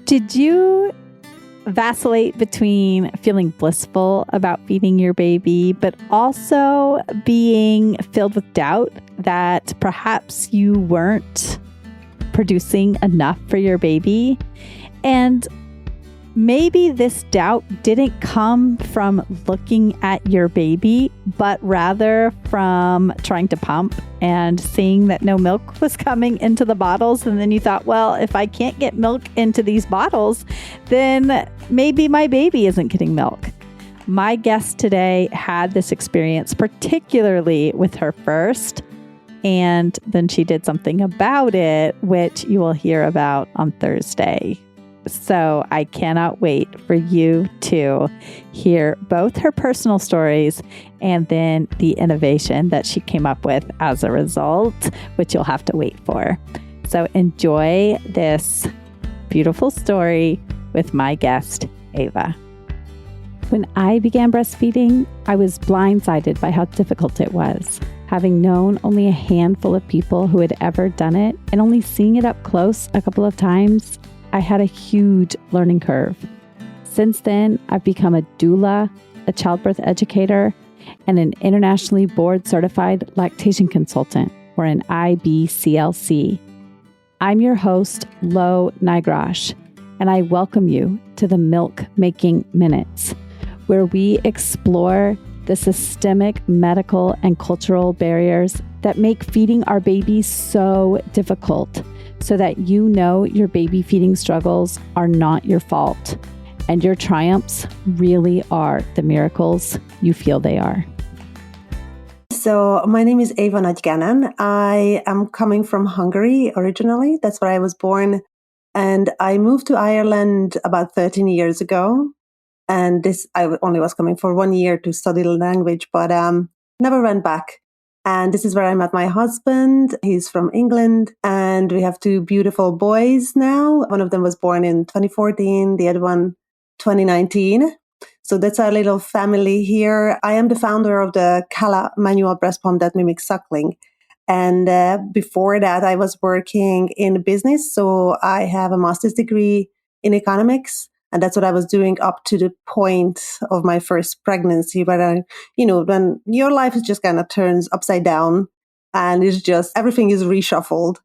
Did you vacillate between feeling blissful about feeding your baby, but also being filled with doubt that perhaps you weren't producing enough for your baby? And maybe this doubt didn't come from looking at your baby, but rather from trying to pump and seeing that no milk was coming into the bottles. And then you thought, well, if I can't get milk into these bottles, then maybe my baby isn't getting milk. My guest today had this experience, particularly with her first, and then she did something about it, which you will hear about on Thursday. So I cannot wait for you to hear both her personal stories and then the innovation that she came up with as a result, which you'll have to wait for. So enjoy this beautiful story with my guest, Eva. When I began breastfeeding, I was blindsided by how difficult it was. Having known only a handful of people who had ever done it and only seeing it up close a couple of times, I had a huge learning curve. Since then, I've become a doula, a childbirth educator, and an internationally board-certified lactation consultant, or an IBCLC. I'm your host, Lo Nigrosh, and I welcome you to the Milk Making Minutes, where we explore the systemic, medical, and cultural barriers that make feeding our babies so difficult, so that you know your baby feeding struggles are not your fault, and your triumphs really are the miracles you feel they are. So my name is Eva Nagy-Gannon. I am coming from Hungary originally. That's where I was born. And I moved to Ireland about 13 years ago. And I only was coming for 1 year to study the language, but never went back. And this is where I met my husband. He's from England, and we have two beautiful boys now. One of them was born in 2014, the other one 2019. So that's our little family here. I am the founder of the Kala manual breast pump that mimics suckling. And before that, I was working in business. So I have a master's degree in economics. And that's what I was doing up to the point of my first pregnancy, where when your life is just kind of turns upside down and it's just, everything is reshuffled.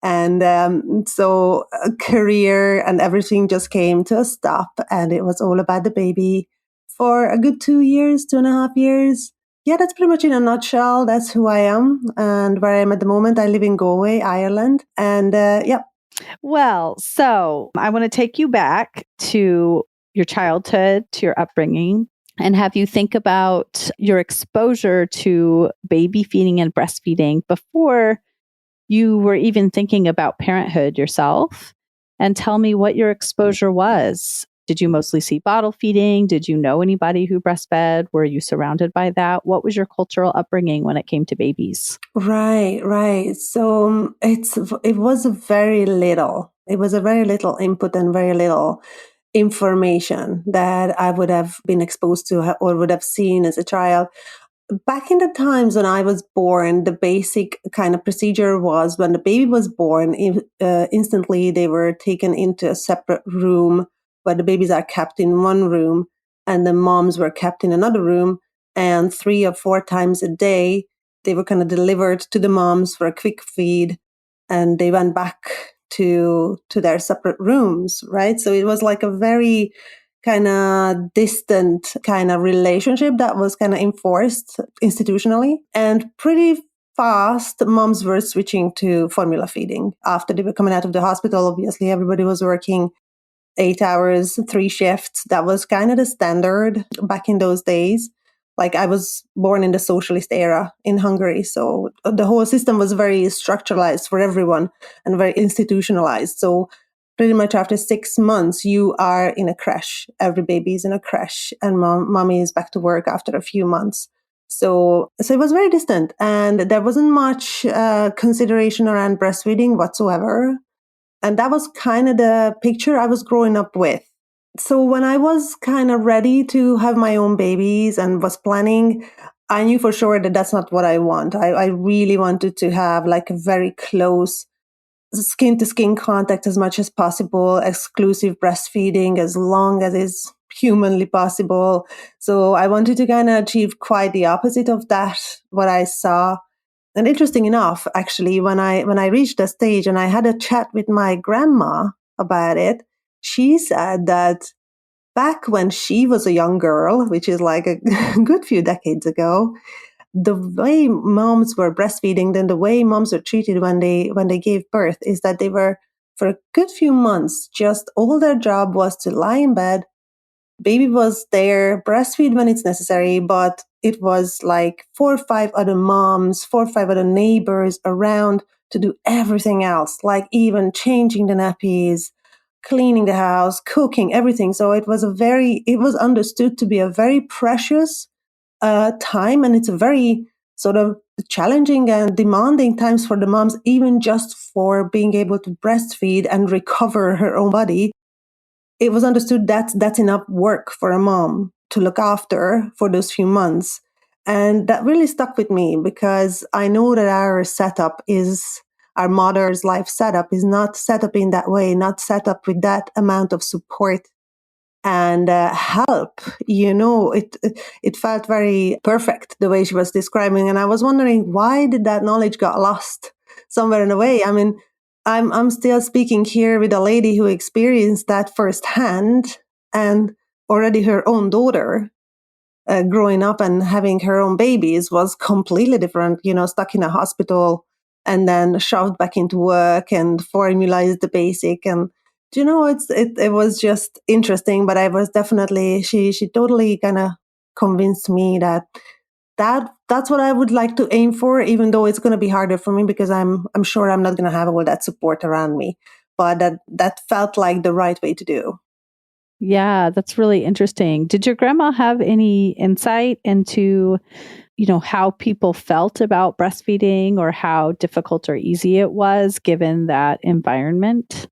And so a career and everything just came to a stop, and it was all about the baby for a good 2 years, 2.5 years. Yeah, that's pretty much in a nutshell. That's who I am and where I am at the moment. I live in Galway, Ireland. And yeah. Well, so I want to take you back to your childhood, to your upbringing, and have you think about your exposure to baby feeding and breastfeeding before you were even thinking about parenthood yourself, and tell me what your exposure was. Did you mostly see bottle feeding? Did you know anybody who breastfed? Were you surrounded by that? What was your cultural upbringing when it came to babies? Right. So it was very little. It was a very little input and very little information that I would have been exposed to or would have seen as a child. Back in the times when I was born, the basic kind of procedure was when the baby was born, instantly they were taken into a separate room where the babies are kept in one room and the moms were kept in another room. And 3 or 4 times a day, they were kind of delivered to the moms for a quick feed, and they went back to their separate rooms, right? So it was like a very kind of distant kind of relationship that was kind of enforced institutionally. And pretty fast, moms were switching to formula feeding. After they were coming out of the hospital, obviously everybody was working 8 hours, 3 shifts. That was kind of the standard back in those days. Like, I was born in the socialist era in Hungary. So the whole system was very structuralized for everyone and very institutionalized. So pretty much after 6 months, you are in a crash. Every baby is in a crash, and mommy is back to work after a few months. So it was very distant, and there wasn't much consideration around breastfeeding whatsoever. And that was kind of the picture I was growing up with. So when I was kind of ready to have my own babies and was planning, I knew for sure that that's not what I want. I really wanted to have like a very close skin to skin contact as much as possible, exclusive breastfeeding as long as is humanly possible. So I wanted to kind of achieve quite the opposite of that, what I saw. And interesting enough, actually, when I reached the stage and I had a chat with my grandma about it, she said that back when she was a young girl, which is like a good few decades ago, the way moms were breastfeeding, then the way moms were treated when they gave birth, is that they were, for a good few months, just all their job was to lie in bed. Baby was there, breastfeed when it's necessary, but it was like 4 or 5 other neighbors around to do everything else, like even changing the nappies, cleaning the house, cooking, everything. So it was understood to be a very precious time, and it's a very sort of challenging and demanding times for the moms, even just for being able to breastfeed and recover her own body. It was understood that that's enough work for a mom to look after for those few months. And that really stuck with me because I know that our mother's life setup is not set up in that way, not set up with that amount of support and help. It felt very perfect the way she was describing. And I was wondering, why did that knowledge got lost somewhere in the way? I mean, I'm still speaking here with a lady who experienced that firsthand, and already her own daughter growing up and having her own babies was completely different, stuck in a hospital and then shoved back into work and formalized the basic. And, it was just interesting, but I was definitely, she totally kind of convinced me that's what I would like to aim for, even though it's going to be harder for me because I'm sure I'm not going to have all that support around me. But that felt like the right way to do. Yeah, that's really interesting. Did your grandma have any insight into, how people felt about breastfeeding or how difficult or easy it was given that environment?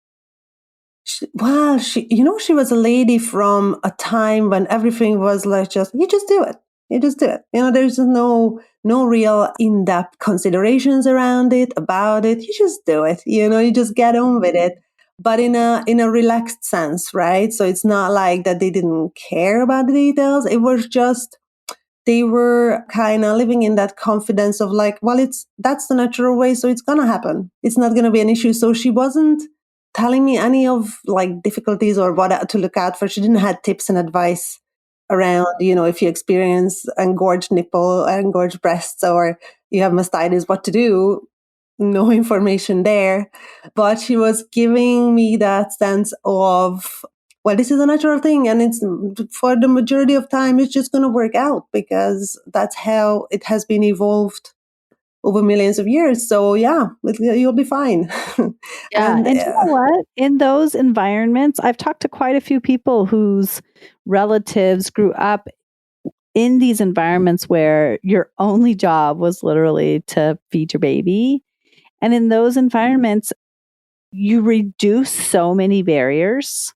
She was a lady from a time when everything was like, you just do it. You just do it. There's no real in-depth considerations around it, about it. You just do it. You just get on with it. But in a relaxed sense, right? So it's not like that they didn't care about the details. It was just they were kind of living in that confidence of like, well, that's the natural way, so it's gonna happen. It's not gonna be an issue. So she wasn't telling me any of like difficulties or what to look out for. She didn't have tips and advice around, if you experience engorged nipple, engorged breasts, or you have mastitis, what to do. No information there. But she was giving me that sense of, well, this is a natural thing, and it's for the majority of time, it's just going to work out because that's how it has been evolved over millions of years. So yeah, you'll be fine. Yeah. And you know what? In those environments, I've talked to quite a few people whose relatives grew up in these environments where your only job was literally to feed your baby. And in those environments, you reduce so many barriers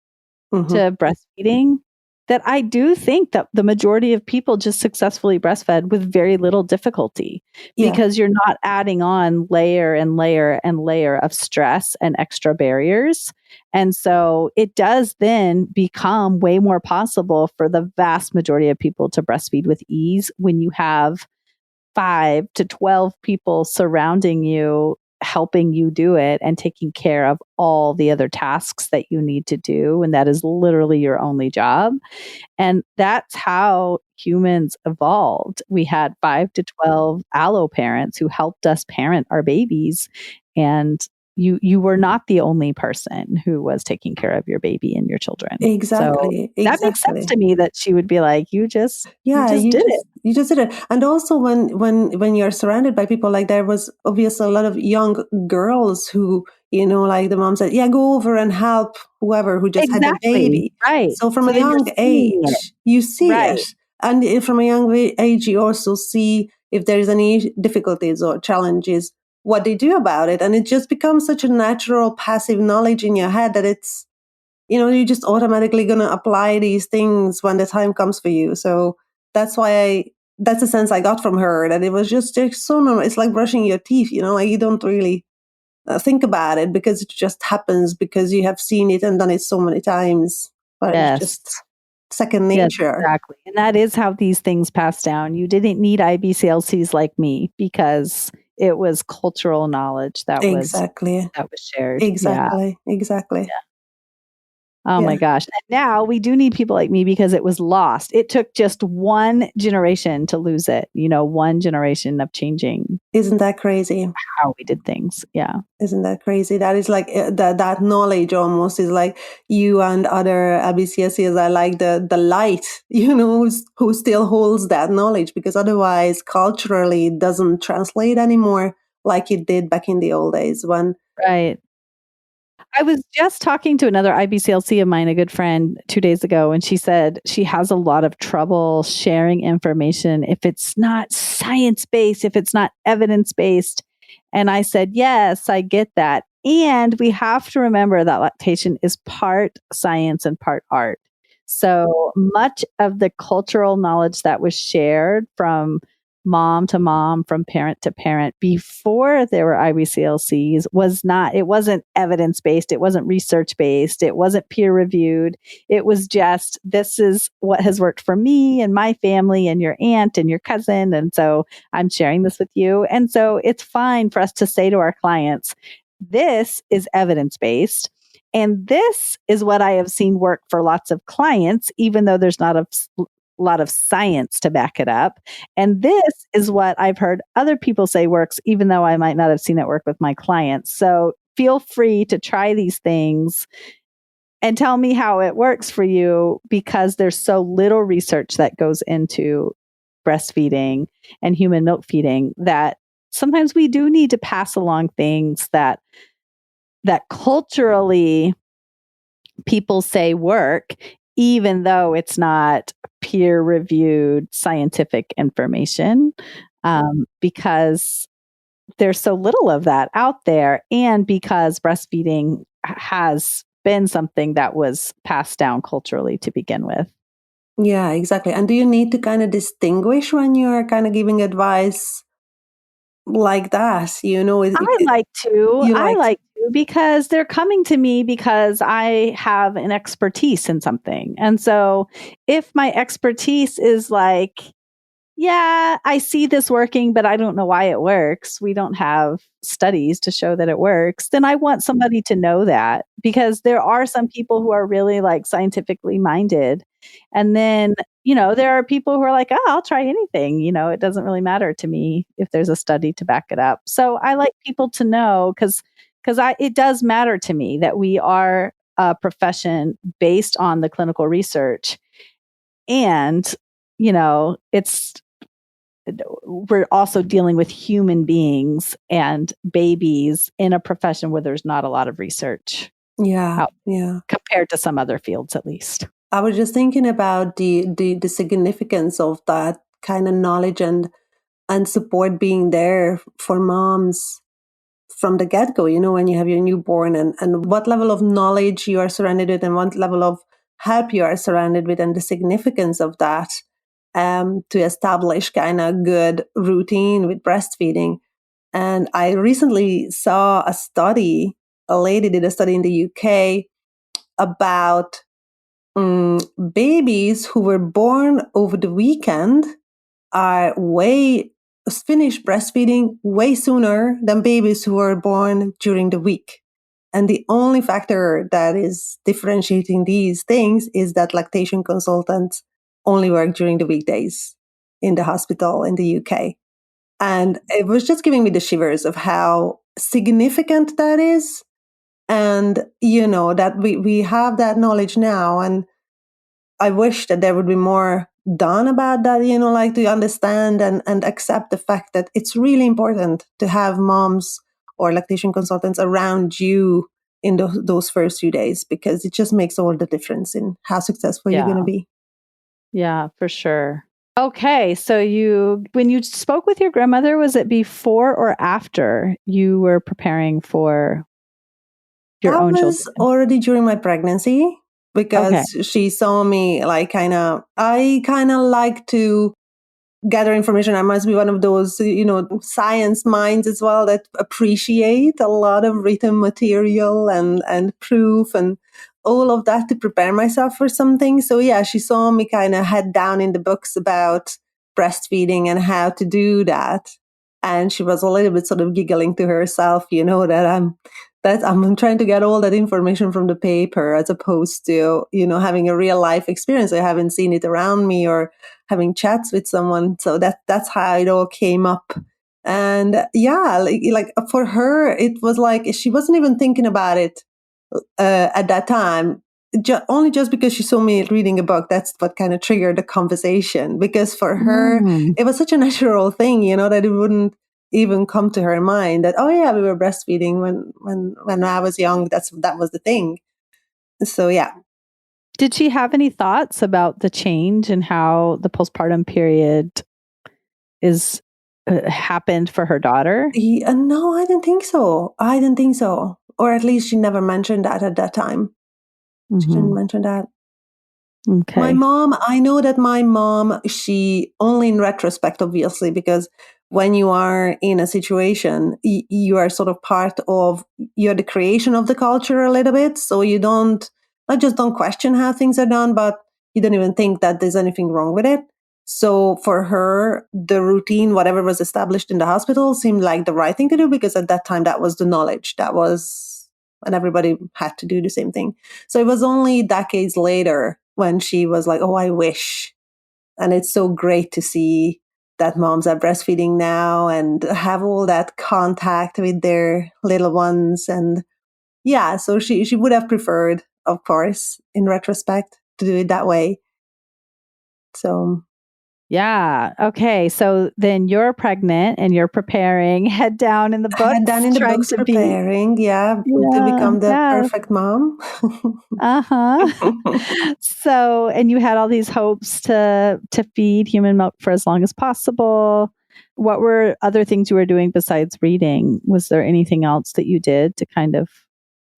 to breastfeeding that I do think that the majority of people just successfully breastfed with very little difficulty because you're not adding on layer and layer and layer of stress and extra barriers. And so it does then become way more possible for the vast majority of people to breastfeed with ease when you have 5 to 12 people surrounding you, helping you do it and taking care of all the other tasks that you need to do. And that is literally your only job. And that's how humans evolved. We had 5 to 12 allo parents who helped us parent our babies. And you were not the only person who was taking care of your baby and your children. Exactly. So that makes sense to me that she would be like, you just did it. You just did it. And also when you're surrounded by people, like there was obviously a lot of young girls who, like the mom said, yeah, go over and help whoever who just had a baby. Right. So from a young age, you see it. And from a young age, you also see if there's any difficulties or challenges, what they do about it. And it just becomes such a natural passive knowledge in your head that it's, you're just automatically going to apply these things when the time comes for you. So that's that's the sense I got from her, that it was just so normal. It's like brushing your teeth, like you don't really think about it because it just happens because you have seen it and done it so many times. But it's Yes. just second Yes, nature. exactly. And that is how these things pass down. You didn't need IBCLCs like me because it was cultural knowledge that was shared. Exactly. Yeah. Oh my gosh. And now we do need people like me because it was lost. It took just one generation to lose it, one generation of changing. Isn't that crazy? How we did things. Yeah. Isn't that crazy? That is like that knowledge almost is like you and other ABCSEs are like the light, who still holds that knowledge, because otherwise culturally it doesn't translate anymore like it did back in the old days when. Right. I was just talking to another IBCLC of mine, a good friend, 2 days ago, and she said she has a lot of trouble sharing information if it's not science-based, if it's not evidence-based. And I said, yes, I get that. And we have to remember that lactation is part science and part art. So much of the cultural knowledge that was shared from mom to mom, from parent to parent before there were IBCLCs it wasn't evidence-based, it wasn't research-based, it wasn't peer-reviewed. It was just, this is what has worked for me and my family and your aunt and your cousin. And so I'm sharing this with you. And so it's fine for us to say to our clients, this is evidence-based. And this is what I have seen work for lots of clients, even though there's not a lot of science to back it up. And this is what I've heard other people say works, even though I might not have seen it work with my clients. So feel free to try these things and tell me how it works for you, because there's so little research that goes into breastfeeding and human milk feeding that sometimes we do need to pass along things that culturally people say work, even though it's not peer-reviewed scientific information, because there's so little of that out there, and because breastfeeding has been something that was passed down culturally to begin with. Yeah, exactly. And do you need to kind of distinguish when you're kind of giving advice like that? I like to because they're coming to me because I have an expertise in something. And so if my expertise is like, yeah, I see this working, but I don't know why it works, we don't have studies to show that it works, then I want somebody to know that, because there are some people who are really like scientifically minded. And then, there are people who are like, oh, I'll try anything. It doesn't really matter to me if there's a study to back it up. So I like people to know, because it does matter to me that we are a profession based on the clinical research. And, we're also dealing with human beings and babies in a profession where there's not a lot of research. Yeah. Compared to some other fields, at least. I was just thinking about the significance of that kind of knowledge and support being there for moms from the get-go, when you have your newborn, and what level of knowledge you are surrounded with and what level of help you are surrounded with, and the significance of that to establish kind of good routine with breastfeeding. And I recently saw a lady did a study in the UK about babies who were born over the weekend are finish breastfeeding way sooner than babies who were born during the week. And the only factor that is differentiating these things is that lactation consultants only work during the weekdays in the hospital in the UK. And it was just giving me the shivers of how significant that is. And, that we have that knowledge now. And I wish that there would be more done about that, like to understand and accept the fact that it's really important to have moms or lactation consultants around you in those first few days, because it just makes all the difference in how successful you're going to be. Yeah, for sure. Okay, so when you spoke with your grandmother, was it before or after you were preparing for your own children? That was already during my pregnancy, because she saw me like I kind of like to gather information. I must be one of those, science minds as well that appreciate a lot of written material and proof and all of that to prepare myself for something. So yeah, she saw me kind of head down in the books about breastfeeding and how to do that. And she was a little bit sort of giggling to herself, that I'm trying to get all that information from the paper as opposed to, having a real life experience. I haven't seen it around me or having chats with someone. So that's how it all came up. And yeah, like for her, it was like she wasn't even thinking about it at that time. Only just because she saw me reading a book, that's what kind of triggered the conversation. Because for her, it was such a natural thing, that it wouldn't even come to her mind that, oh yeah, we were breastfeeding when I was young. That was the thing. So yeah. Did she have any thoughts about the change and how the postpartum period is happened for her daughter? No, I didn't think so. Or at least she never mentioned that at that time. She didn't mention that. Okay. My mom, I know that my mom, she only in retrospect, obviously, because when you are in a situation, you are sort of you're the creation of the culture a little bit. So you not just don't question how things are done, but you don't even think that there's anything wrong with it. So for her, the routine, whatever was established in the hospital, seemed like the right thing to do because at that time, that was the knowledge. And everybody had to do the same thing. So it was only decades later when she was like, oh, I wish. And it's so great to see that moms are breastfeeding now and have all that contact with their little ones. And yeah, so she would have preferred, of course, in retrospect, to do it that way. So yeah. Okay. So then you're pregnant and you're preparing, head down in the books. Head down in the books, preparing, to become the perfect mom. So, and you had all these hopes to feed human milk for as long as possible. What were other things you were doing besides reading? Was there anything else that you did to kind of?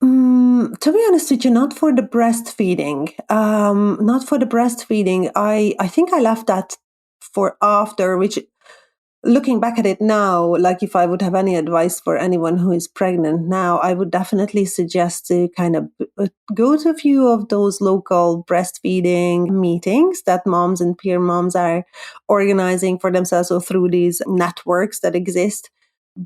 To be honest with you, not for the breastfeeding. I think I left that for after, which looking back at it now, like if I would have any advice for anyone who is pregnant now, I would definitely suggest to kind of go to a few of those local breastfeeding meetings that moms and peer moms are organizing for themselves or through these networks that exist.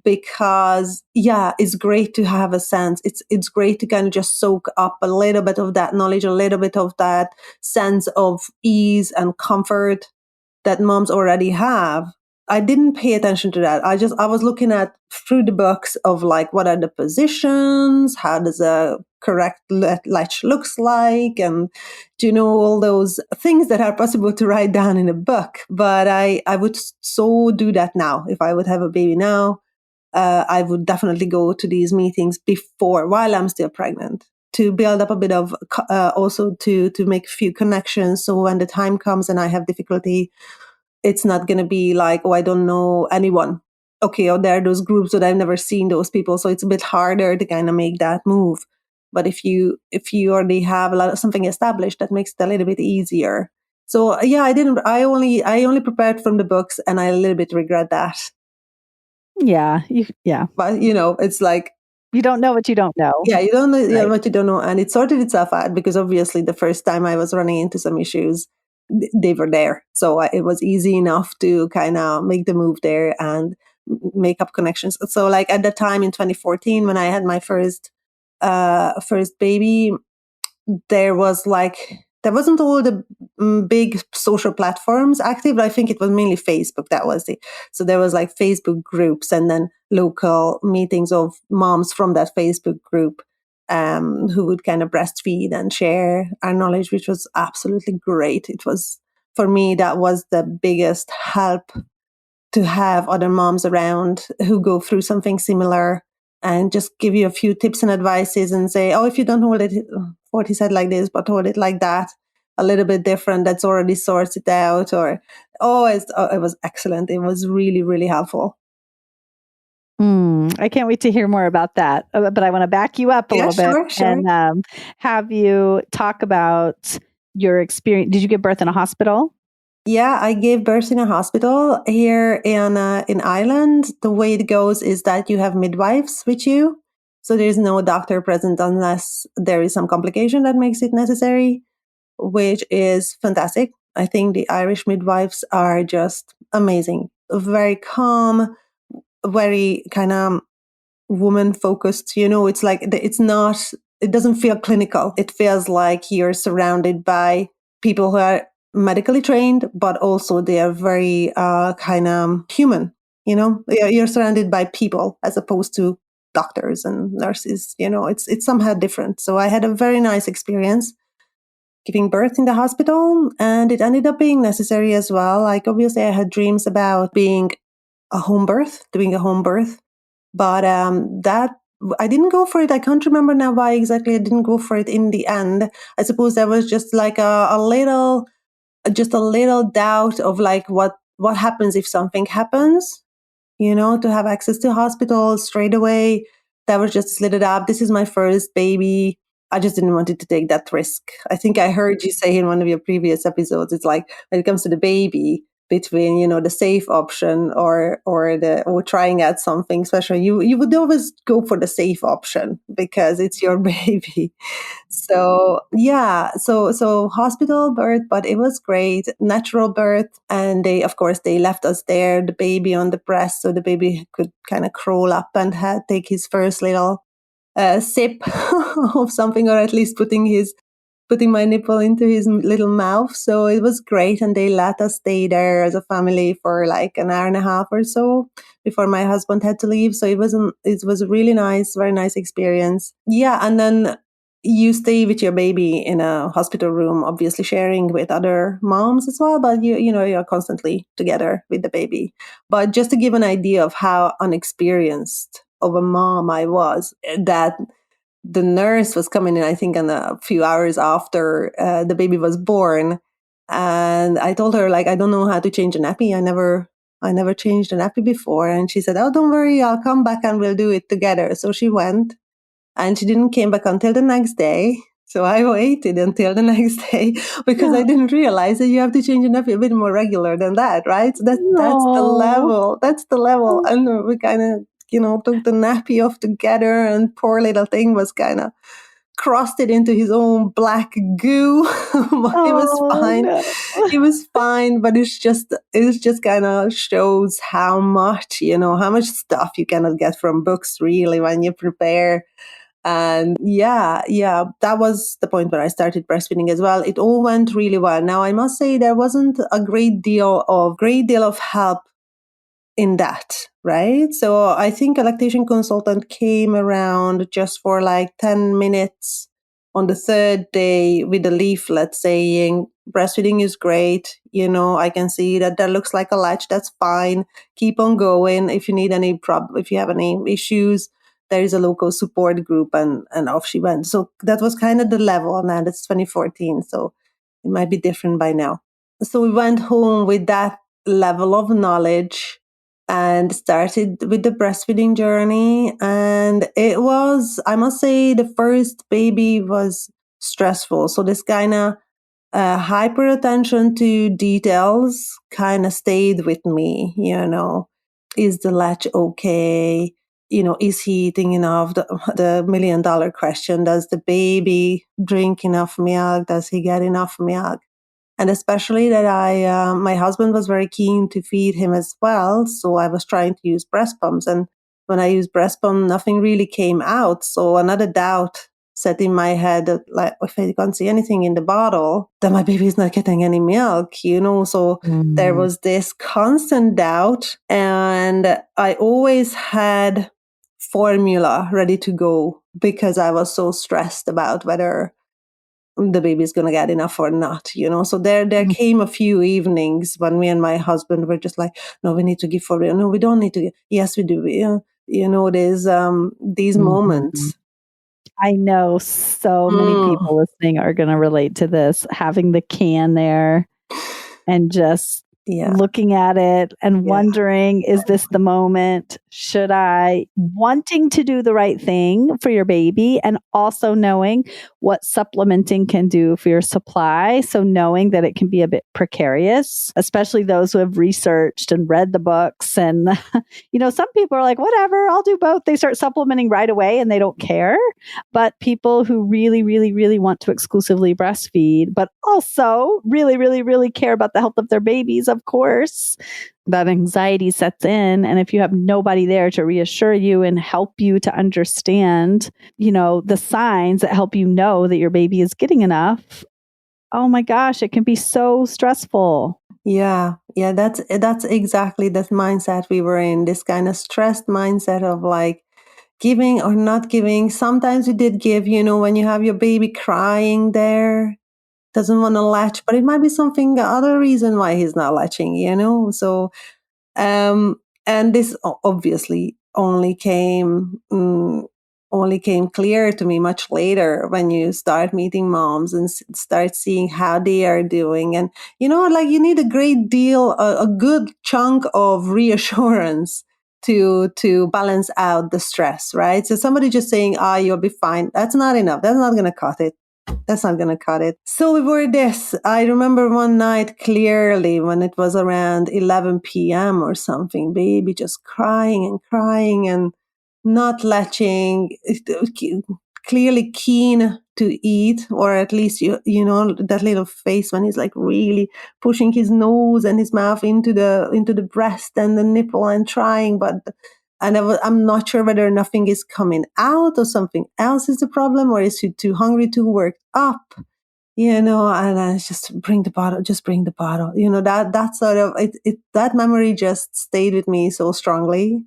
Because it's great to have a sense. It's great to kind of just soak up a little bit of that knowledge, a little bit of that sense of ease and comfort that moms already have. I didn't pay attention to that. I was looking at through the books of like, what are the positions? How does a correct latch looks like? And all those things that are possible to write down in a book. But I would so do that now. If I would have a baby now, I would definitely go to these meetings while I'm still pregnant, to build up a bit of, also to make a few connections. So when the time comes and I have difficulty, it's not going to be like, oh, I don't know anyone. Okay, or there are those groups that I've never seen those people. So it's a bit harder to kind of make that move. But if you already have something established, that makes it a little bit easier. So I only prepared from the books, and I a little bit regret that. Yeah. But it's like, you don't know what you don't know. Yeah, you don't know what you don't know. And it sorted itself out because obviously the first time I was running into some issues, they were there. So it was easy enough to kind of make the move there and make up connections. So like at the time in 2014, when I had my first baby, there wasn't all the big social platforms active, but I think it was mainly Facebook. So there was like Facebook groups and then local meetings of moms from that Facebook group who would kind of breastfeed and share our knowledge, which was absolutely great. It was, for me, that was the biggest help, to have other moms around who go through something similar and just give you a few tips and advices and say, oh, if you don't hold it 40 said like this, but hold it like that, a little bit different, that's already sorted out. Or, it was excellent. It was really, really helpful. I can't wait to hear more about that. But I want to back you up a little bit and have you talk about your experience. Did you give birth in a hospital? Yeah, I gave birth in a hospital here in Ireland. The way it goes is that you have midwives with you. So there's no doctor present unless there is some complication that makes it necessary, which is fantastic. I think the Irish midwives are just amazing. Very calm, very kind of woman focused. It's like it doesn't feel clinical. It feels like you're surrounded by people who are medically trained, but also they are very kind of human. You're surrounded by people as opposed to doctors and nurses. It's somehow different. So I had a very nice experience giving birth in the hospital, and it ended up being necessary as well. Like, obviously I had dreams about doing a home birth, but that I didn't go for it. I can't remember now why exactly I didn't go for it in the end. I suppose there was just like a little doubt of like what happens if something happens. To have access to hospitals straight away. That was just lit it up. This is my first baby. I just didn't want it to take that risk. I think I heard you say in one of your previous episodes, it's like when it comes to the baby, between the safe option or trying out something special, you would always go for the safe option because it's your baby. So yeah, so hospital birth, but it was great, natural birth, and they left us there, the baby on the breast, so the baby could kind of crawl up and take his first little sip of something, or at least putting my nipple into his little mouth. So it was great. And they let us stay there as a family for like an hour and a half or so before my husband had to leave. So it was a really nice, very nice experience. Yeah. And then you stay with your baby in a hospital room, obviously sharing with other moms as well. But you're constantly together with the baby. But just to give an idea of how unexperienced of a mom I was, that the nurse was coming in, I think, in a few hours after the baby was born. And I told her, like, I don't know how to change a nappy. I never changed a nappy before. And she said, oh, don't worry, I'll come back and we'll do it together. So she went, and she didn't came back until the next day. So I waited until the next day because I didn't realize that you have to change a nappy a bit more regular than that, right? So that's the level. That's the level. And we kind of took the nappy off together, and poor little thing was kind of crossed it into his own black goo. But it was fine. No. It was fine, but it just kind of shows how much stuff you cannot get from books really when you prepare. And yeah, that was the point where I started breastfeeding as well. It all went really well. Now, I must say there wasn't a great deal of help in that, right? So I think a lactation consultant came around just for like 10 minutes on the third day with a leaflet saying, breastfeeding is great. I can see that looks like a latch. That's fine. Keep on going. If you need if you have any issues, there is a local support group, and off she went. So that was kind of the level. Now that's 2014. So it might be different by now. So we went home with that level of knowledge and started with the breastfeeding journey. And it was, I must say, the first baby was stressful. So this kind of hyper attention to details kind of stayed with me. Is the latch okay? Is he eating enough? The $1 million question: does the baby drink enough milk? Does he get enough milk? And especially that my husband was very keen to feed him as well. So I was trying to use breast pumps. And when I used breast pump, nothing really came out. So another doubt set in my head that, like, if I can't see anything in the bottle, then my baby is not getting any milk, So there was this constant doubt. And I always had formula ready to go because I was so stressed about whether the baby's going to get enough or not, So there came a few evenings when me and my husband were just like, no, we need to give for real. No, we don't need to. Yes, we do. There's these moments. I know so many people listening are going to relate to this, having the can there and just looking at it and wondering, is this the moment? should I wanting to do the right thing for your baby and also knowing what supplementing can do for your supply. So knowing that it can be a bit precarious, especially those who have researched and read the books. And, some people are like, whatever, I'll do both. They start supplementing right away and they don't care. But people who really, really, really want to exclusively breastfeed, but also really, really, really care about the health of their babies, of course, that anxiety sets in. And if you have nobody there to reassure you and help you to understand, the signs that help you know that your baby is getting enough, oh my gosh, it can be so stressful. Yeah, yeah, that's exactly that mindset we were in, this kind of stressed mindset of like giving or not giving. Sometimes we did give, when you have your baby crying there, doesn't want to latch, but it might be something, other reason why he's not latching. So, and this obviously only came clear to me much later when you start meeting moms and start seeing how they are doing. And, like you need a great deal, a good chunk of reassurance to balance out the stress, right? So somebody just saying, you'll be fine. That's not enough. That's not going to cut it. That's not going to cut it. So we were this. I remember one night clearly when it was around 11 p.m. or something, baby just crying and not latching, clearly keen to eat, or at least, that little face when he's like really pushing his nose and his mouth into the breast and the nipple and trying, I'm not sure whether nothing is coming out or something else is the problem, or is he too hungry to work up, and I just bring the bottle, that sort of, that memory just stayed with me so strongly,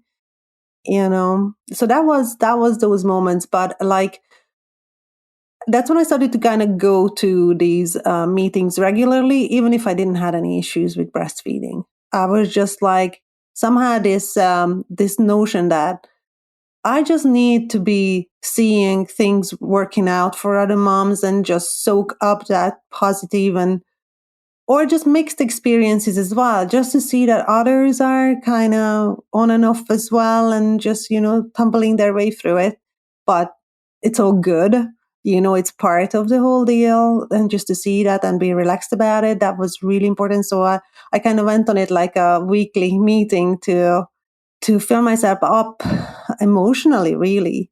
so that was those moments. But like, that's when I started to kind of go to these meetings regularly, even if I didn't have any issues with breastfeeding. I was just like, somehow this notion that I just need to be seeing things working out for other moms and just soak up that positive or just mixed experiences as well, just to see that others are kind of on and off as well and just, tumbling their way through it. But it's all good. It's part of the whole deal. And just to see that and be relaxed about it, that was really important. So I kind of went on it like a weekly meeting to fill myself up emotionally, really.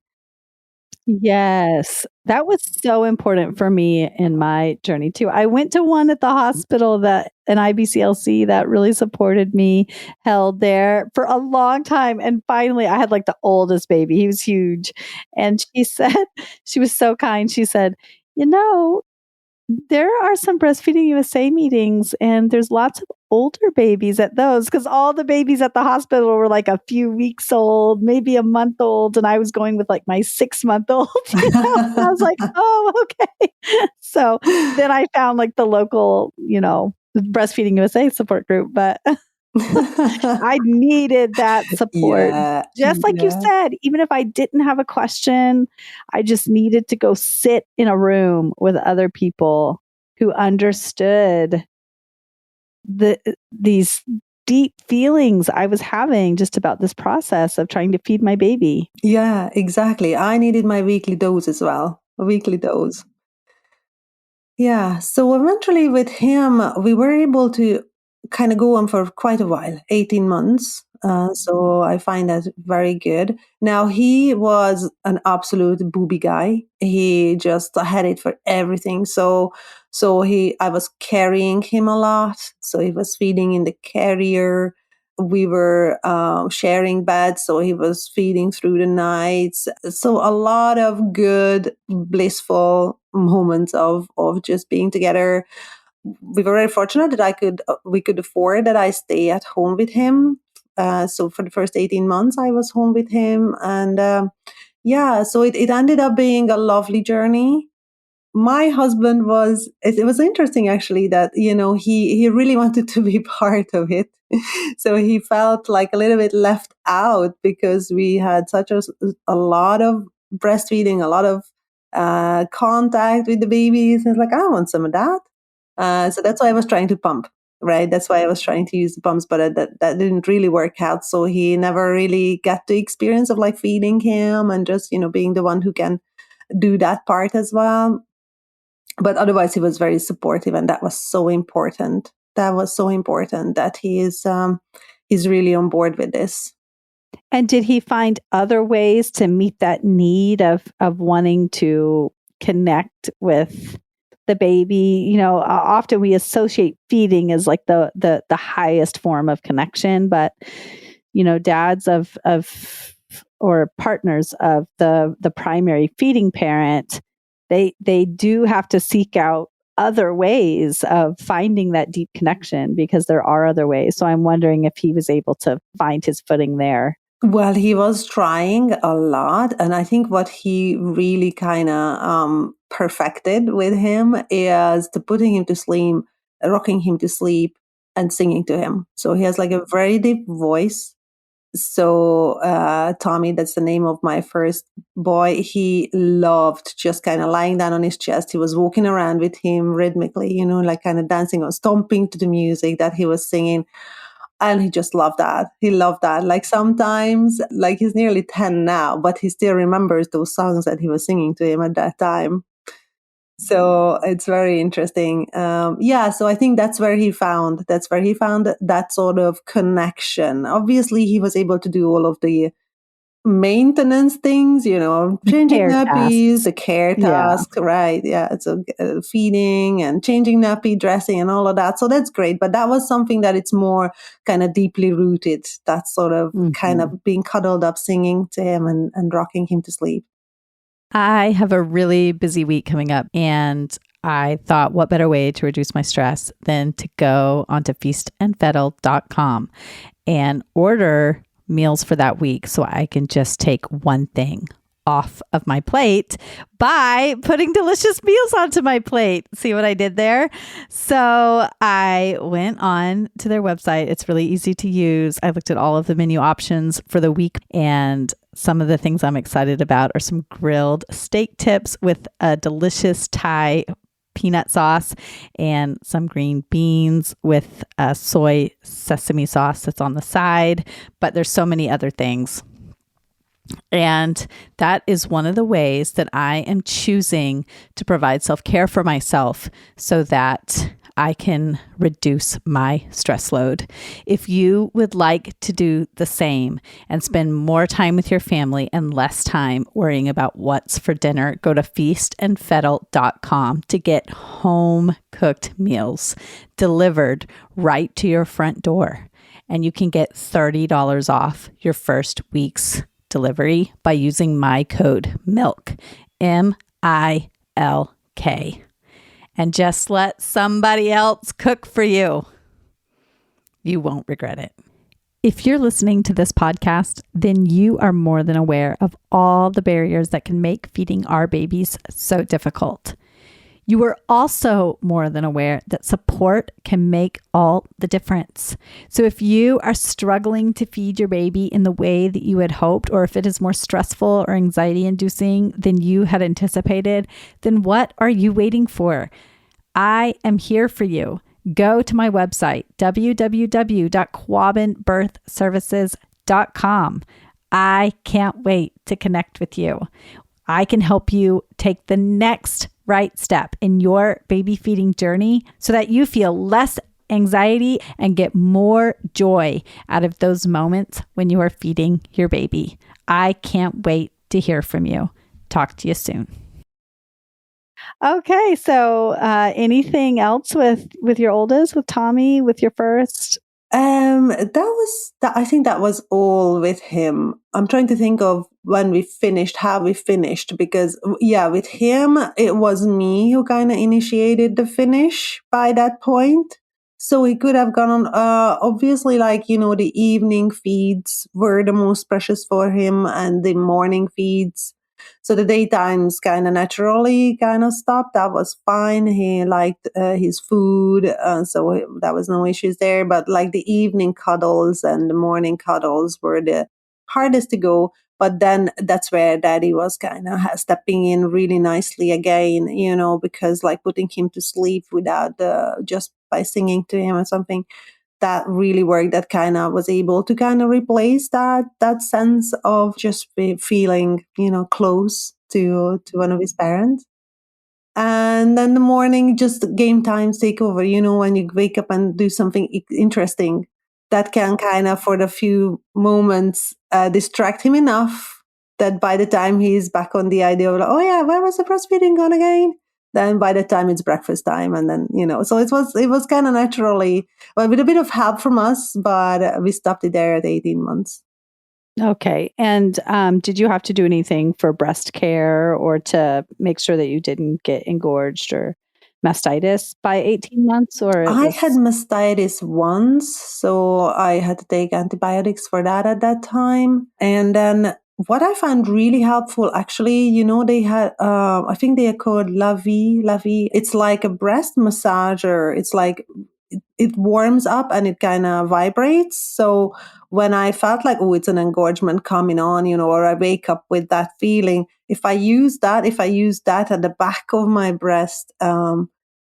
Yes, that was so important for me in my journey too. I went to one at the hospital, that an IBCLC that really supported me, held there for a long time. And finally, I had like the oldest baby. He was huge. And she said, she was so kind. She said, there are some Breastfeeding USA meetings, and there's lots of older babies at those, because all the babies at the hospital were like a few weeks old, maybe a month old, and I was going with like my 6-month-old. I was like, oh, okay. So then I found like the local, Breastfeeding USA support group, but I needed that support. Yeah, Just like you yeah. said, even if I didn't have a question, I just needed to go sit in a room with other people who understood these deep feelings I was having just about this process of trying to feed my baby. Yeah, exactly. I needed my weekly dose as well, a weekly dose. Yeah. So eventually with him, we were able to kind of go on for quite a while, 18 months. So I find that very good. Now, he was an absolute booby guy. He just had it for everything. I was carrying him a lot. So he was feeding in the carrier. We were sharing beds, so he was feeding through the nights. So a lot of good, blissful moments of just being together. We were very fortunate that we could afford that I stay at home with him. So for the first 18 months, I was home with him, and so it ended up being a lovely journey. My husband it was interesting actually that, he really wanted to be part of it. So he felt like a little bit left out because we had such a lot of breastfeeding, a lot of contact with the babies. And it's like, I want some of that. So that's why I was trying to pump. right? That's why I was trying to use the pumps, but that didn't really work out. So he never really got the experience of like feeding him and just, being the one who can do that part as well. But otherwise, he was very supportive, and that was so important. That was so important that he's really on board with this. And did he find other ways to meet that need of wanting to connect with the baby? Often we associate feeding as like the highest form of connection, but dads of or partners of the primary feeding parent, they do have to seek out other ways of finding that deep connection, because there are other ways. So I'm wondering if he was able to find his footing there. Well, he was trying a lot. And I think what he really kind of perfected with him is to putting him to sleep, rocking him to sleep, and singing to him. So he has like a very deep voice. So Tommy, that's the name of my first boy, he loved just kind of lying down on his chest. He was walking around with him rhythmically, like kind of dancing or stomping to the music that he was singing. And he just loved that. He loved that. Like sometimes, like he's nearly 10 now, but he still remembers those songs that he was singing to him at that time. So it's very interesting. So I think that's where he found that sort of connection. Obviously, he was able to do all of the maintenance things, changing nappies, the care tasks, right? Yeah, it's feeding and changing nappy, dressing, and all of that. So that's great. But that was something that it's more kind of deeply rooted. That sort of kind of being cuddled up, singing to him and rocking him to sleep. I have a really busy week coming up, and I thought, what better way to reduce my stress than to go onto feastandfettle.com and order meals for that week, so I can just take one thing off of my plate by putting delicious meals onto my plate. See what I did there? So I went on to their website. It's really easy to use. I looked at all of the menu options for the week, and some of the things I'm excited about are some grilled steak tips with a delicious Thai peanut sauce and some green beans with a soy sesame sauce that's on the side. But there's so many other things. And that is one of the ways that I am choosing to provide self-care for myself so that I can reduce my stress load. If you would like to do the same and spend more time with your family and less time worrying about what's for dinner, go to feastandfettle.com to get home cooked meals delivered right to your front door. And you can get $30 off your first week's delivery by using my code MILK, MILK. And just let somebody else cook for you. You won't regret it. If you're listening to this podcast, then you are more than aware of all the barriers that can make feeding our babies so difficult. You are also more than aware that support can make all the difference. So if you are struggling to feed your baby in the way that you had hoped, or if it is more stressful or anxiety inducing than you had anticipated, then what are you waiting for? I am here for you. Go to my website, www.quabbinbirthservices.com. I can't wait to connect with you. I can help you take the next right step in your baby feeding journey so that you feel less anxiety and get more joy out of those moments when you are feeding your baby. I can't wait to hear from you. Talk to you soon. Okay, so anything else with your oldest, with Tommy, with your first? I think that was all with him. I'm trying to think of when we finished, how we finished, because with him, it was me who kind of initiated the finish by that point. So he could have gone on, obviously, the evening feeds were the most precious for him and the morning feeds. So the daytimes kind of naturally kind of stopped. That was fine. He liked his food. So that was no issues there. But like the evening cuddles and the morning cuddles were the hardest to go. But then that's where daddy was kind of stepping in really nicely again, because like putting him to sleep without just by singing to him or something. That really worked. That kind of was able to kind of replace that sense of just feeling, close to one of his parents. And then the morning, just game times take over. When you wake up and do something interesting, that can kind of, for the few moments, distract him enough that by the time he's back on the idea of, like, oh yeah, where was the breastfeeding gone again? Then by the time it's breakfast time, and then so it was kind of naturally, well, with a bit of help from us, but we stopped it there at 18 months. Okay. And did you have to do anything for breast care or to make sure that you didn't get engorged or mastitis by 18 months, or it I had was mastitis once, so I had to take antibiotics for that at that time. And then what I found really helpful, actually, they had, I think they are called La Vie. It's like a breast massager. It's like it warms up and it kind of vibrates. So when I felt like, oh, it's an engorgement coming on, or I wake up with that feeling, if I use that at the back of my breast,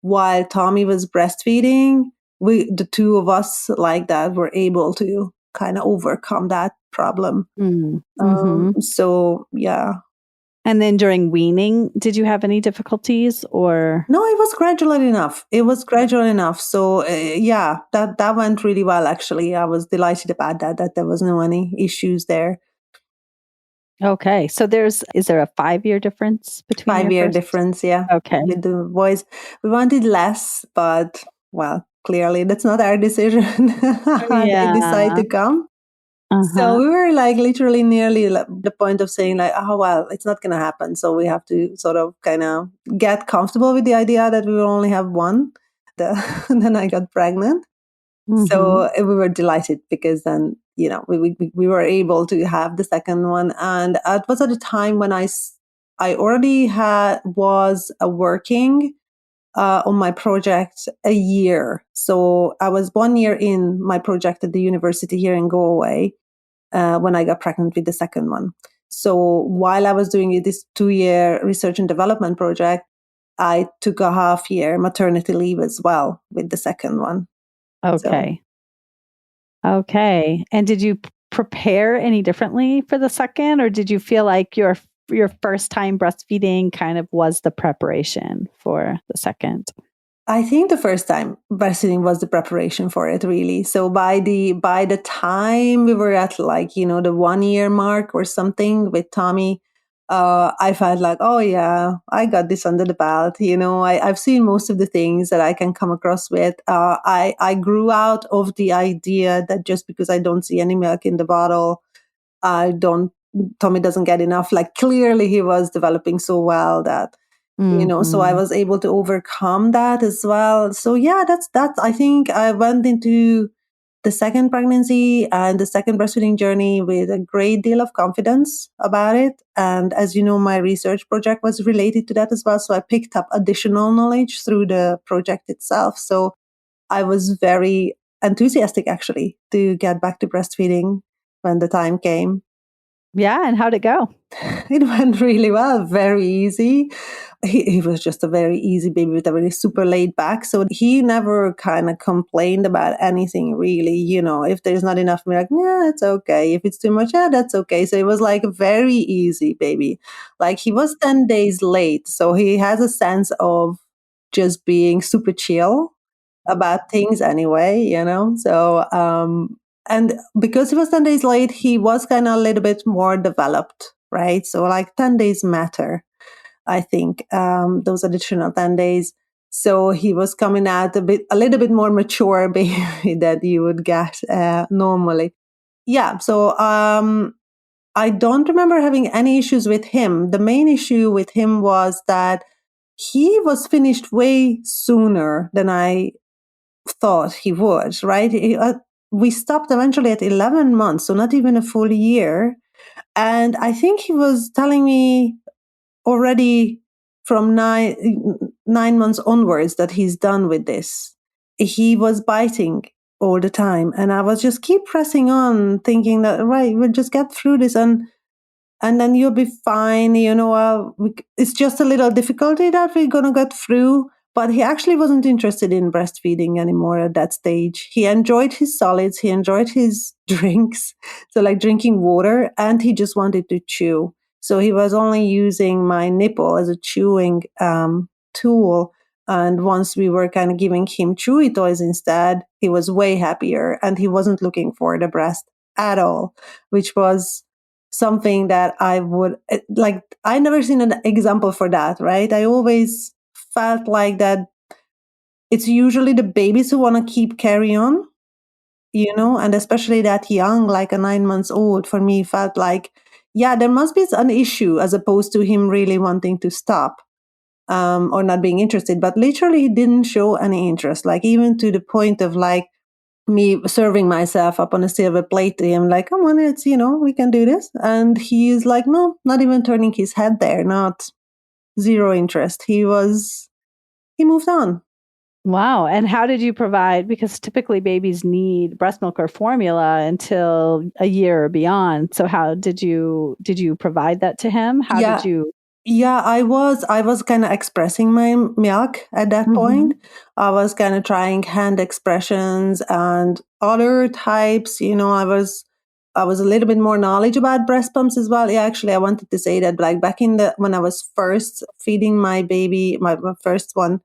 while Tommy was breastfeeding, the two of us like that were able to kind of overcome that problem. Mm-hmm. So yeah. And then during weaning, did you have any difficulties or? No, it was gradual enough. So yeah, that went really well. Actually, I was delighted about that there was no any issues there. Okay. So is there a 5-year difference between your 5-year first? difference, yeah. Okay. With the boys, we wanted less, but well, clearly that's not our decision. They decide Yeah. to come. So Uh-huh. we were like literally nearly the point of saying like, oh, well, it's not going to happen. So we have to sort of kind of get comfortable with the idea that we will only have one. Then I got pregnant. Mm-hmm. So we were delighted because then, we were able to have the second one. And it was at a time when I already was working on my project a year. So I was 1 year in my project at the university here in Galway when I got pregnant with the second one. So while I was doing this 2-year research and development project, I took a half-year maternity leave as well with the second one. So Okay. Okay. And did you prepare any differently for the second, or did you feel like your first time breastfeeding kind of was the preparation for the second? I think the first time breastfeeding was the preparation for it, really. So by the time we were at like, the 1 year mark or something with Tommy, I felt like, oh yeah, I got this under the belt. I've seen most of the things that I can come across with. I grew out of the idea that just because I don't see any milk in the bottle, Tommy doesn't get enough. Like clearly he was developing so well that so I Mhm. was able to overcome that as well. So yeah, that's I think I went into the second pregnancy and the second breastfeeding journey with a great deal of confidence about it. And as you know, my research project was related to that as well. So I picked up additional knowledge through the project itself. So I was very enthusiastic actually to get back to breastfeeding when the time came. Yeah, and how'd it go? It went really well, very easy. He was just a very easy baby with a very super laid back. So he never kind of complained about anything really. If there's not enough milk, yeah, it's okay. If it's too much, yeah, that's okay. So it was like a very easy baby. Like he was 10 days late. So he has a sense of just being super chill about things anyway. So, and because he was 10 days late, he was kind of a little bit more developed, right? So like 10 days matter, I think, those additional 10 days. So he was coming out a little bit more mature baby that you would get normally. Yeah. So I don't remember having any issues with him. The main issue with him was that he was finished way sooner than I thought he would, right? We stopped eventually at 11 months, so not even a full year. And I think he was telling me already from 9 months onwards that he's done with this. He was biting all the time. And I was just keep pressing on, thinking that, right, we'll just get through this and then you'll be fine. It's just a little difficulty that we're going to get through. But he actually wasn't interested in breastfeeding anymore at that stage. He enjoyed his solids, he enjoyed his drinks, so like drinking water, and he just wanted to chew. So he was only using my nipple as a chewing tool. And once we were kind of giving him chewy toys instead, he was way happier and he wasn't looking for the breast at all, which was something that I would like. I never seen an example for that, right? I always felt like that it's usually the babies who want to keep carry on, and especially that young, like a 9 months old, for me felt like, yeah, there must be an issue as opposed to him really wanting to stop or not being interested. But literally, he didn't show any interest, like even to the point of like me serving myself up on a silver plate to him, like, come on, it's, we can do this. And he's like, no, not even turning his head there, not zero interest. He moved on. Wow. And how did you provide, because typically babies need breast milk or formula until a year or beyond. So how did you provide that to him? How Yeah. did you? Yeah, I was kind of expressing my milk at that point. I was kind of trying hand expressions and other types. I was a little bit more knowledge about breast pumps as well. Yeah, actually, I wanted to say that like back when I was first feeding my baby, my first one,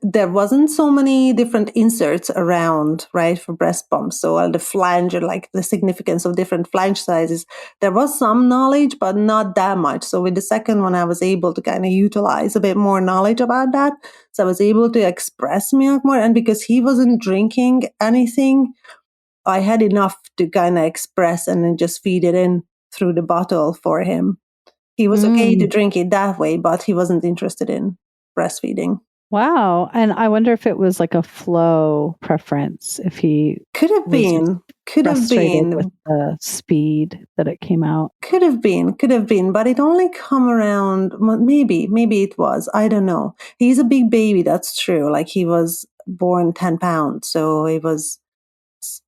there wasn't so many different inserts around, right, for breast pumps. So the flange, or like the significance of different flange sizes, there was some knowledge, but not that much. So with the second one, I was able to kind of utilize a bit more knowledge about that. So I was able to express milk more. And because he wasn't drinking anything, I had enough to kind of express and then just feed it in through the bottle for him. He was okay to drink it that way, but he wasn't interested in breastfeeding. Wow. And I wonder if it was like a flow preference, if he could have been with the speed that it came out. Could have been, but it only come around, maybe it was, I don't know. He's a big baby, that's true. Like he was born 10 pounds, so he was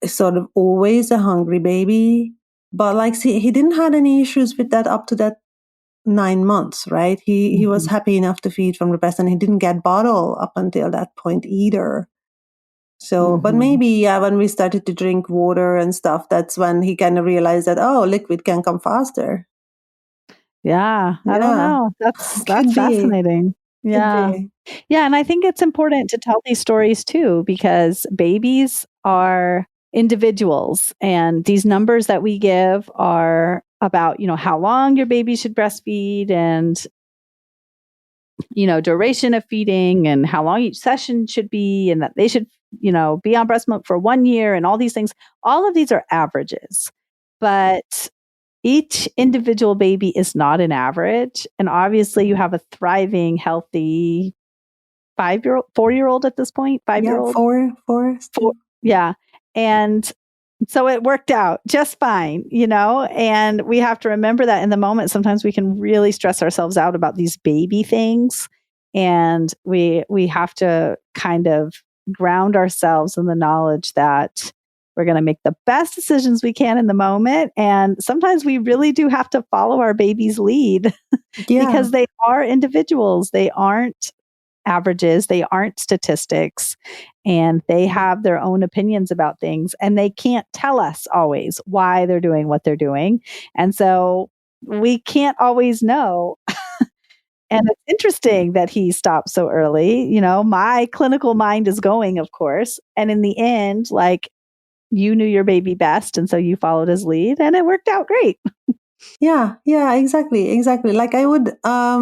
sort of always a hungry baby. But like, see, he didn't have any issues with that up to that 9 months, right? He was happy enough to feed from the breast, and he didn't get bottle up until that point either. So, but maybe when we started to drink water and stuff, that's when he kind of realized that, oh, liquid can come faster. Yeah, I don't know. That's fascinating. Yeah. Yeah, and I think it's important to tell these stories too, because babies are individuals, and these numbers that we give are about, how long your baby should breastfeed and duration of feeding and how long each session should be, and that they should, be on breast milk for 1 year and all these things. All of these are averages, but each individual baby is not an average. And obviously you have a thriving, healthy 4-year-old at this point, 5-year-old. Yeah, four. Yeah. And so it worked out just fine, and we have to remember that in the moment, sometimes we can really stress ourselves out about these baby things. And we have to kind of ground ourselves in the knowledge that we're going to make the best decisions we can in the moment. And sometimes we really do have to follow our baby's lead because they are individuals. They aren't averages, they aren't statistics, and they have their own opinions about things, and they can't tell us always why they're doing what they're doing. And so we can't always know. And it's interesting that he stopped so early. My clinical mind is going, of course. And in the end, like, you knew your baby best, and so you followed his lead, and it worked out great. Yeah, exactly. Like I would,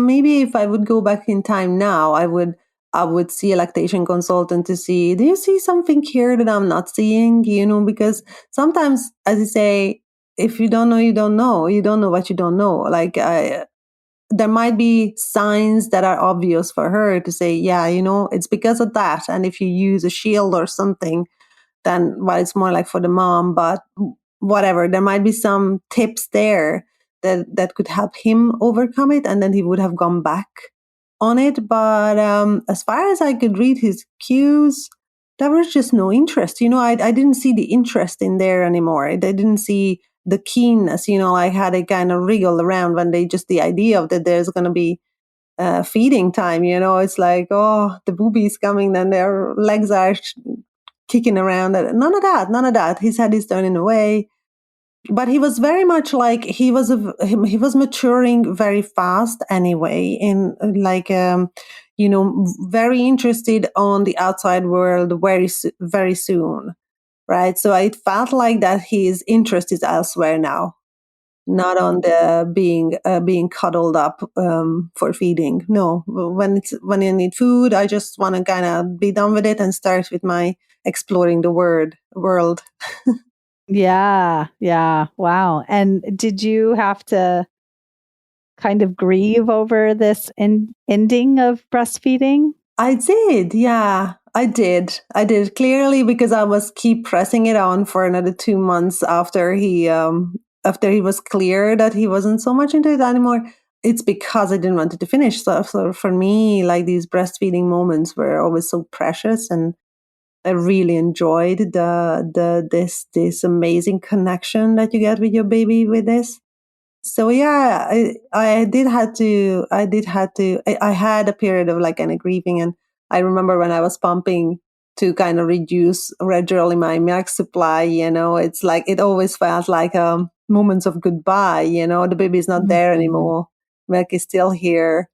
maybe if I would go back in time now, I would see a lactation consultant to see, do you see something here that I'm not seeing? Because sometimes, as you say, if you don't know, you don't know. You don't know what you don't know. Like there might be signs that are obvious for her to say, yeah, it's because of that. And if you use a shield or something, then, well, it's more like for the mom, but whatever, there might be some tips there that could help him overcome it, and then he would have gone back on it. But as far as I could read his cues, there was just no interest. I didn't see the interest in there anymore. I didn't see the keenness. I had a kind of wriggle around when the idea of that there's going to be feeding time. It's like, oh, the booby's coming, then their legs are kicking around. None of that. None of that. His head is turning away. But he was very much like he was maturing very fast anyway, in like very interested on the outside world very soon, right? So it felt like that his interest is elsewhere now, not on the being cuddled up for feeding. No, when I need food, I just want to kind of be done with it and start with my exploring the world. Yeah. Yeah. Wow. And did you have to kind of grieve over this ending of breastfeeding? I did, yeah, I did. I did clearly because I was keep pressing it on for another 2 months after he was clear that he wasn't so much into it anymore. It's because I didn't want it to finish. So for me, like these breastfeeding moments were always so precious, and I really enjoyed this amazing connection that you get with your baby with this. So yeah, I had a period of like kind of grieving, and I remember when I was pumping to kind of reduce gradually my milk supply. It's like it always felt like moments of goodbye. The baby's not there Mhm. anymore, milk is still here,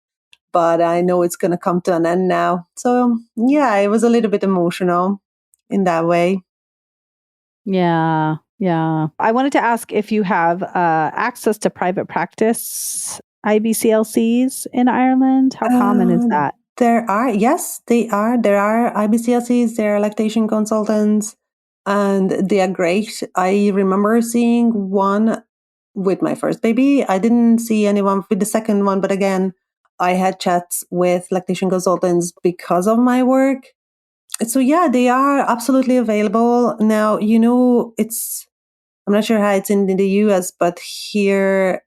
but I know it's going to come to an end now. So yeah, it was a little bit emotional in that way. Yeah. Yeah. I wanted to ask if you have access to private practice IBCLCs in Ireland. How common is Uh, that? there are, yes, they are. There are IBCLCs, there are lactation consultants, and they are great. I remember seeing one with my first baby. I didn't see anyone with the second one, but again, I had chats with lactation consultants because of my work. So yeah, they are absolutely available. Now, I'm not sure how it's in the US, but here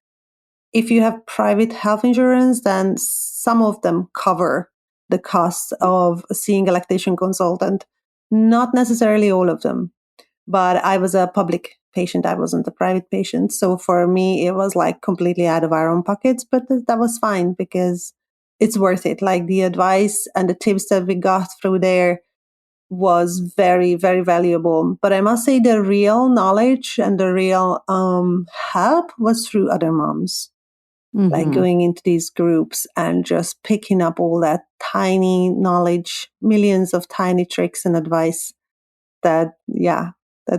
if you have private health insurance, then some of them cover the cost of seeing a lactation consultant. Not necessarily all of them, but I was a public patient. I wasn't a private patient. So for me, it was like completely out of our own pockets, but that was fine because it's worth it. Like the advice and the tips that we got through there was very, very valuable. But I must say the real knowledge and the real help was through other moms, like Mhm. going into these groups and just picking up all that tiny knowledge, millions of tiny tricks and advice that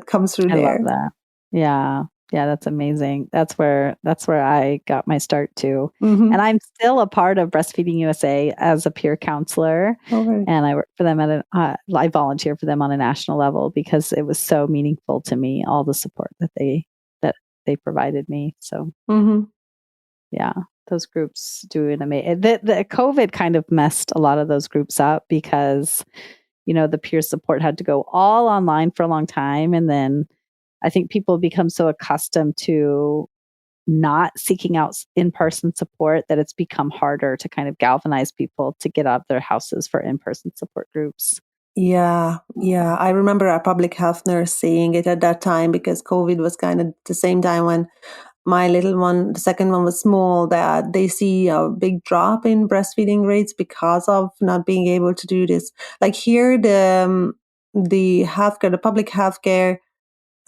comes through I love there. that. Yeah. Yeah, that's amazing. That's where I got my start too. And Mm-hmm. I'm still a part of Breastfeeding USA as a peer counselor, All right. and I work for them I volunteer for them on a national level because it was so meaningful to me, all the support that they provided me. So, Mm-hmm. yeah, those groups do an amazing. The COVID kind of messed a lot of those groups up because the peer support had to go all online for a long time, and then I think people become so accustomed to not seeking out in-person support that it's become harder to kind of galvanize people to get out of their houses for in-person support groups. Yeah, yeah. I remember our public health nurse saying it at that time because COVID was kind of the same time when my little one, the second one was small, that they see a big drop in breastfeeding rates because of not being able to do this. Like here, the healthcare, the public healthcare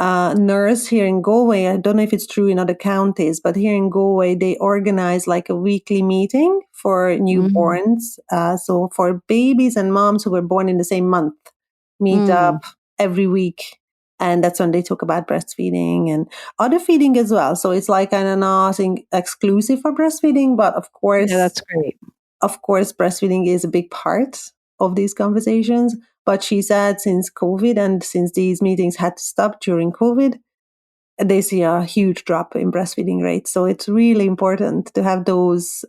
nurse here in Galway. I don't know if it's true in other counties, but here in Galway, they organize like a weekly meeting for Mm. newborns. So for babies and moms who were born in the same month, meet Mm. up every week. And that's when they talk about breastfeeding and other feeding as well. So it's like kind of not exclusive for breastfeeding, but Yeah, that's great. of course, breastfeeding is a big part of these conversations. But she said since COVID and since these meetings had to stop during COVID, they see a huge drop in breastfeeding rates. So it's really important to have those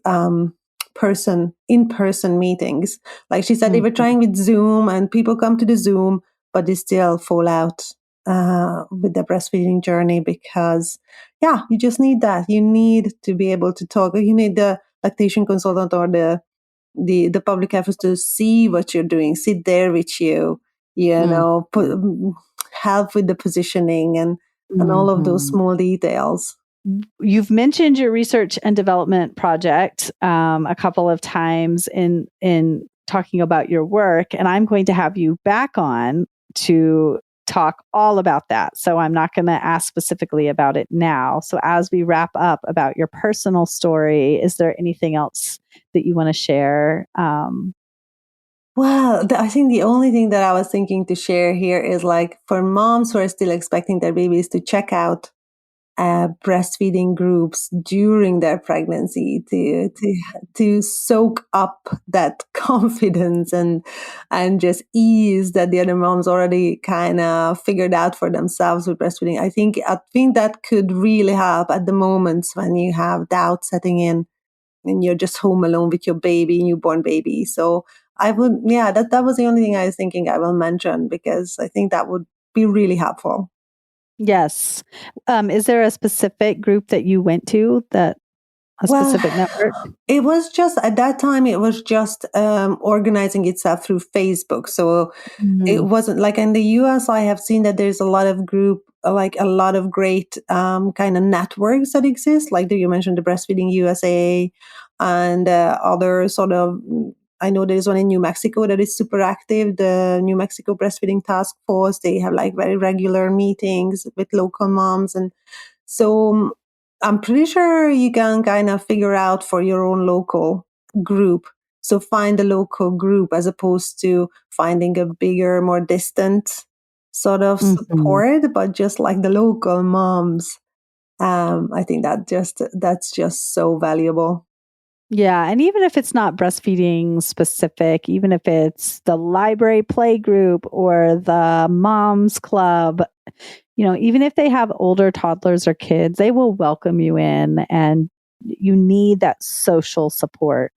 in-person meetings. Like she said, they were Mhm. trying with Zoom and people come to the Zoom, but they still fall out with the breastfeeding journey because, yeah, you just need that. You need to be able to talk. You need the lactation consultant or the public health to see what you're doing, sit there with you, Mhm. help with the positioning and all of those Mhm. small details. you've mentioned your research and development project a couple of times in talking about your work, and I'm going to have you back on to talk all about that. So I'm not going to ask specifically about it now. So as we wrap up about your personal story, is there anything else that you want to share? Well, I think the only thing that I was thinking to share here is like for moms who are still expecting their babies to check out breastfeeding groups during their pregnancy to soak up that confidence and just ease that the other moms already kind of figured out for themselves with breastfeeding. I think that could really help at the moments when you have doubt setting in and you're just home alone with your newborn baby. So I would, that was the only thing I was thinking I will mention, because I think that would be really helpful. Yes. Is there a specific group that you went to, that a specific network? It was just, at that time, it was just organizing itself through Facebook. So it wasn't like in the US, I have seen that there's a lot of a lot of great kind of networks that exist. Like you mentioned, the Breastfeeding USA and other sort of, I know there's one in New Mexico that is super active, the New Mexico Breastfeeding Task Force. They have like very regular meetings with local moms. And so I'm pretty sure you can kind of figure out for your own local group. So find a local group as opposed to finding a bigger, more distant sort of support, but just like the local moms. I think that's just so valuable. Yeah. And even if it's not breastfeeding specific, even if it's the library play group or the moms club, even if they have older toddlers or kids, they will welcome you in, and you need that social support.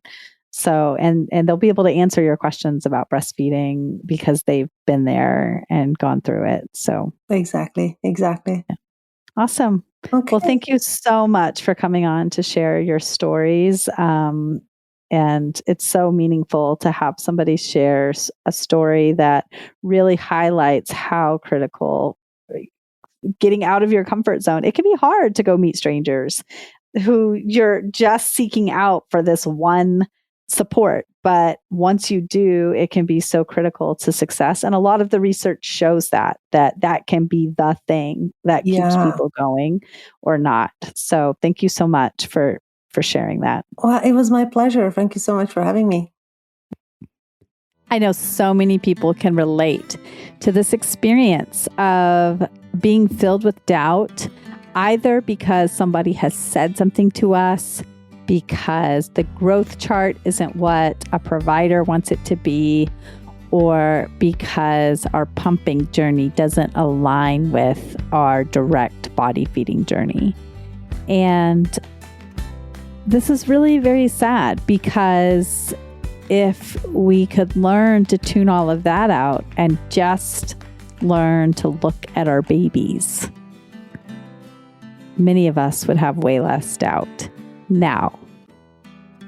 So, and they'll be able to answer your questions about breastfeeding because they've been there and gone through it. So exactly. Yeah. Awesome. Okay. Well, thank you so much for coming on to share your stories. And it's so meaningful to have somebody share a story that really highlights how critical getting out of your comfort zone. It can be hard to go meet strangers who you're just seeking out for this one support. But once you do, it can be so critical to success. And a lot of the research shows that can be the thing that keeps people going or not. So thank you so much for sharing that. Well, it was my pleasure. Thank you so much for having me. I know so many people can relate to this experience of being filled with doubt, either because somebody has said something to us, because the growth chart isn't what a provider wants it to be, or because our pumping journey doesn't align with our direct body feeding journey. And this is really very sad, because if we could learn to tune all of that out and just learn to look at our babies, many of us would have way less doubt. Now,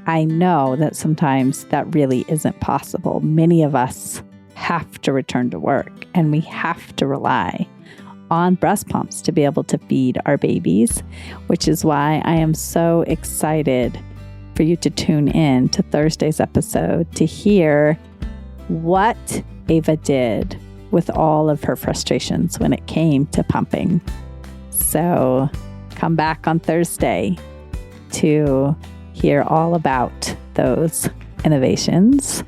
I know that sometimes that really isn't possible. Many of us have to return to work, and we have to rely on breast pumps to be able to feed our babies, which is why I am so excited for you to tune in to Thursday's episode to hear what Eva did with all of her frustrations when it came to pumping. So come back on Thursday to hear all about those innovations.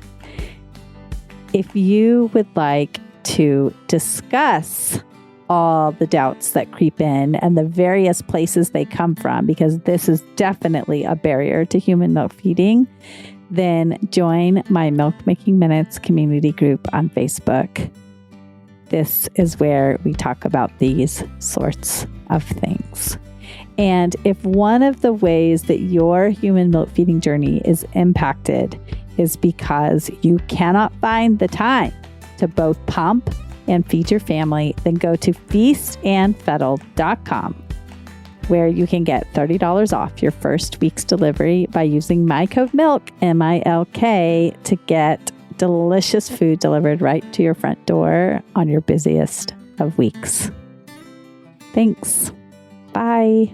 If you would like to discuss all the doubts that creep in and the various places they come from, because this is definitely a barrier to human milk feeding, then join my Milk Making Minutes community group on Facebook. This is where we talk about these sorts of things. And if one of the ways that your human milk feeding journey is impacted is because you cannot find the time to both pump and feed your family, then go to feastandfettle.com, where you can get $30 off your first week's delivery by using my code MILK, MILK, to get delicious food delivered right to your front door on your busiest of weeks. Thanks. Bye.